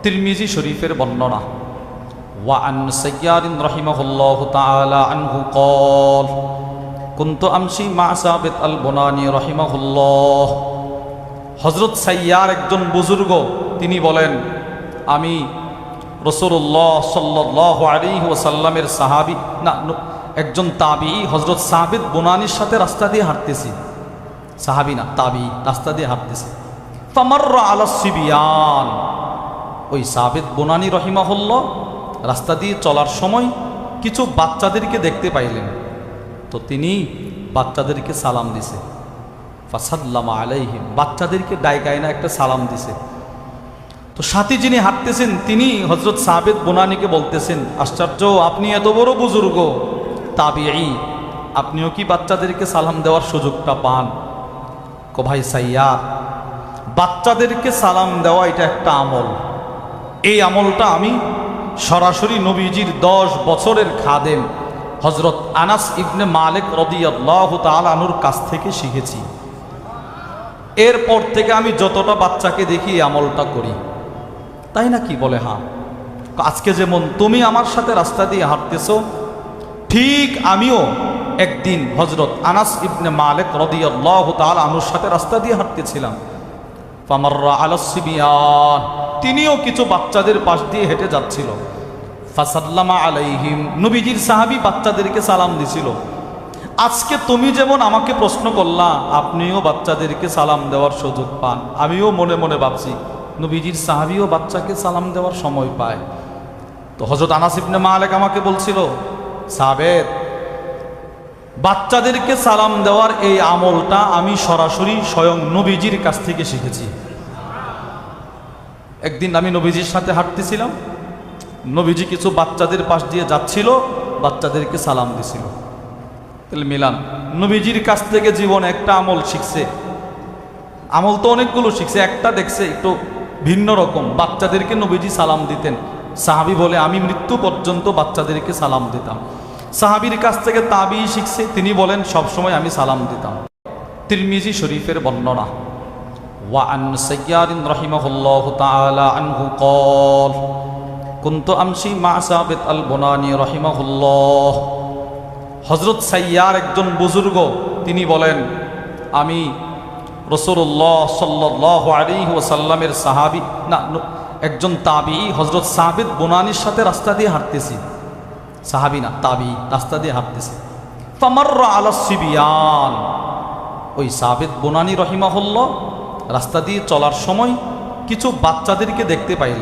তিরমিজি শরীফের বর্ণনা। ওয়া আন সাইয়ার রাহিমাহুল্লাহু তাআলা আনহু قال কুনতু আমশি মা সাবিত আল বুনানি রাহিমাহুল্লাহ। হযরত সাইয়ার একজন বুজুর্গ, তিনি বলেন আমি রাসূলুল্লাহ সাল্লাল্লাহু আলাইহি ওয়াসাল্লামের সাহাবী না একজন তাবিঈ হযরত সাবিত বুনানির সাথে রাস্তা দিয়ে হাঁটতেছি। সাহাবী না, তাবিঈ, রাস্তা দিয়ে হাঁটতেছি। ফামাররা আলা সিবিয়ান, ওই সাবিত বুনানি রহিমাহুল্লাহ রাস্তা দিয়ে চলার সময় কিছু বাচ্চাদেরকে দেখতে পাইলেন, তো তিনি বাচ্চাদেরকে সালাম দিছে। ফাসাল্লামা আলাইহিম, বাচ্চাদেরকে ডাইকায় না একটা সালাম দিছে। তো সাথী যিনি হাঁটতেছেন তিনি হযরত সাবিত বুনানিকে বলতেছেন, আশ্চর্য, আপনি এত বড় বুজুর্গ তাবিঈ, আপনিও কি বাচ্চাদেরকে সালাম দেওয়ার সুযোগটা পান? কো ভাই সাইয়ার, বাচ্চাদেরকে সালাম দেওয়া এটা একটা আমল। এই আমলটা আমি সরাসরি নবীজির 10 বছরের খাদেম হযরত আনাস ইবনে মালিক রাদিয়াল্লাহু তাআলা আনহুর কাছ থেকে শিখেছি। এরপর থেকে আমি যতটা বাচ্চাকে দেখি এই আমলটা করি। তাই না কি? বলে হ্যাঁ। আজকে যেমন তুমি আমার সাথে রাস্তা দিয়ে হাঁটতেছো, ঠিক আমিও একদিন হযরত আনাস ইবনে মালিক রাদিয়াল্লাহু তাআলা আনহুর সাথে রাস্তা দিয়ে হাঁটতেছিলাম। ফামাররা আলাস সিবিয়ান, তিনিও কিছু বাচ্চাদের পাশ দিয়ে হেঁটে যাচ্ছিল। ফাসাল্লামা আলাইহিম, নবীজির সাহাবী বাচ্চাদেরকে সালাম দিছিল। আজকে তুমি যেমন আমাকে প্রশ্ন করলা, আপনিও বাচ্চাদেরকে সালাম দেওয়ার সুযোগ পান। আমিও মনে মনে ভাবছি নবীজির সাহাবীও বাচ্চাকে সালাম দেওয়ার সময় পায়। তো হযরত আনাস ইবনে মালিক আমাকে বলছিল, সাবেত, বাচ্চাদেরকে সালাম দেওয়ার এই আমলটা আমি সরাসরি স্বয়ং নবীজির কাছ থেকে শিখেছি। একদিন আমি নবীজির সাথে হাঁটতেছিলাম, নবীজি কিছু বাচ্চাদের পাশ দিয়ে যাচ্ছিল, বাচ্চাদেরকে সালাম দিছিল। তাহলে মিলান, নবীজির কাছ থেকে জীবনে একটা আমল শিখছে। আমল তো অনেকগুলো শিখছে, একটা দেখছে একটু ভিন্ন রকম, বাচ্চাদেরকে নবীজি সালাম দিতেন। সাহাবী বলে আমি মৃত্যু পর্যন্ত বাচ্চাদেরকে সালাম দিতাম। সাহাবীর কাছ থেকে তাবিঈ শিখছে, তিনি বলেন সবসময় আমি সালাম দিতাম। তিরমিজি শরীফের বর্ণনা। ওয়া আন সাইয়ার রাহিমাহুল্লাহু তাআলা আনহু قال কুনতু আমশি মা সাবিত আল বুনানি রাহিমাহুল্লাহ। হযরত সাইয়ার একজন বুজুর্গ, তিনি বলেন আমি রাসূলুল্লাহ সাল্লাল্লাহু আলাইহি ওয়াসাল্লামের সাহাবী না একজন তাবিঈ হযরত সাবিত বুনানির সাথে রাস্তা দিয়ে হাঁটতেছি। সাহাবী না, তাবিঈ, রাস্তা দিয়ে হাঁটতেছি। ফামাররা আলা সিবিয়ান, ওই সাবিত বুনানি রহিমাহুল্লাহ রাস্তা দিয়ে চলার সময় কিছু বাচ্চাদেরকে দেখতে পাইলেন।